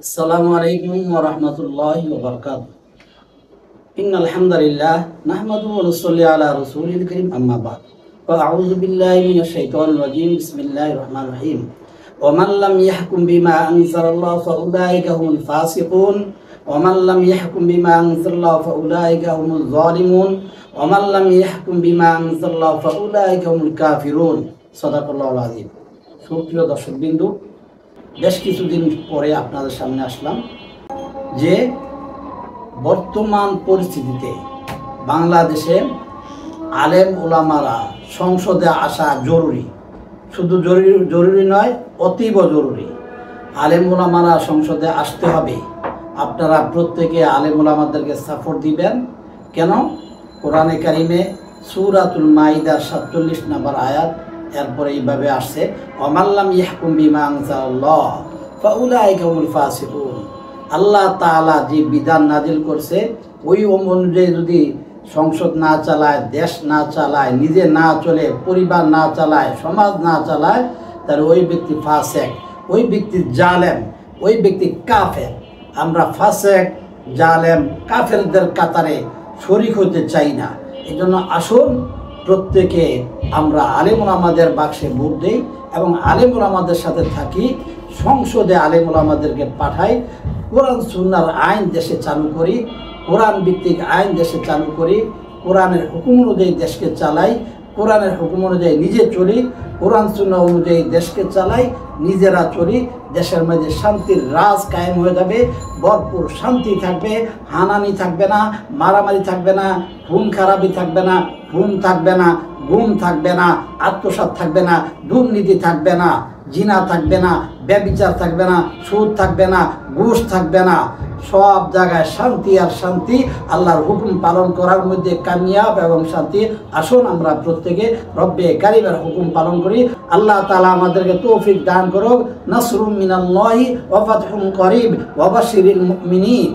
আসসালামু আলাইকুম ওয়া রাহমাতুল্লাহি ওয়া বারাকাতুহু। ইন্নাল হামদালিল্লাহ নাহমাদুহু ওয়া নুসাল্লি আলা রাসূলিল কারীম আম্মা বা'দ। আউযু বিল্লাহি মিনাশ শাইতানির রাজীম। বিসমিল্লাহির রহমানির রহিম। ওয়া মান লাম ইয়াহকুম বিমা আনজালাল্লাহু ফাউলাইকা হুমুল ফাসিকুন ওয়া মান লাম ইয়াহকুম বিমা আনজালাল্লাহু ফাউলাইকা হুমুজ জালিমুন ওয়া মান লাম ইয়াহকুম বিমা আনজালাল্লাহু ফাউলাইকা হুমুল কাফিরুন। সাদাকাল্লাহুল আযীম। সুপ্রিয় দর্শকবৃন্দ, বেশ কিছুদিন পরে আপনাদের সামনে আসলাম যে বর্তমান পরিস্থিতিতে বাংলাদেশে আলেম ওলামারা সংসদে আসা জরুরি। শুধু জরুরি নয়, অতীব জরুরি। আলেম ওলামারা সংসদে আসতে হবে। আপনারা প্রত্যেকে আলেম ওলামাদেরকে সাপোর্ট দিবেন। কেন? কোরআনে কারিমে সূরাতুল মাইদার ৪৭ নম্বর আয়াত এরপরে এইভাবে আসছে, ওয়ামাল্লাম ইয়াহকুম বিমা আনজালাল্লাহ ফাউলাইকা হুমুল ফাসিকুন। আল্লাহ তাআলা যে বিধান নাজিল করছে ওই অনুযায়ী যদি সংসদ না চালায়, দেশ না চালায়, নিজে না চলে, পরিবার না চালায়, সমাজ না চালায়, তাহলে ওই ব্যক্তি ফাসেক, ওই ব্যক্তি জালেম, ওই ব্যক্তি কাফের। আমরা ফাসেক, জালেম, কাফেরদের কাতারে শরীক হতে চাই না। এই জন্য আসুন প্রত্যেকে আমরা আলেম ওলামাদের বাক্সে ভোট দেই এবং আলেম ওলামাদের সাথে থাকি। সংসদে আলেম ওলামাদেরকে পাঠাই। কোরআন সুন্নাহর আইন দেশে চালু করি, কোরআন ভিত্তিক আইন দেশে চালু করি, কোরআনের হুকুম অনুযায়ী দেশকে চালাই, কোরআনের হুকুম অনুযায়ী নিজে চলি, কোরআন সুন্নাহ অনুযায়ী দেশকে চালাই, নিজেরা চলি। দেশের মধ্যে শান্তির রাজ কায়েম হয়ে যাবে, ভরপুর শান্তি থাকবে, হানানি থাকবে না, মারামারি থাকবে না, খুন খারাপি থাকবে না, খুন থাকবে না, গুম থাকবে না, আত্মসাৎ থাকবে না, দুর্নীতি থাকবে না, জিনা থাকবে না, ব্যভিচার থাকবে না, সুদ থাকবে না, ঘুষ থাকবে না। সব জায়গায় শান্তি আর শান্তি। আল্লাহর হুকুম পালন করার মধ্যে কামিয়াব এবং শান্তি। আসুন আমরা প্রত্যেকে রব্বে কারিমের হুকুম পালন করি। আল্লাহ তাআলা আমাদেরকে তৌফিক দান করুক। নাসরুম মিনাল্লাহি ওয়া ফাতহুন করিব ওয়া বাশশিরিল মুমিনিন।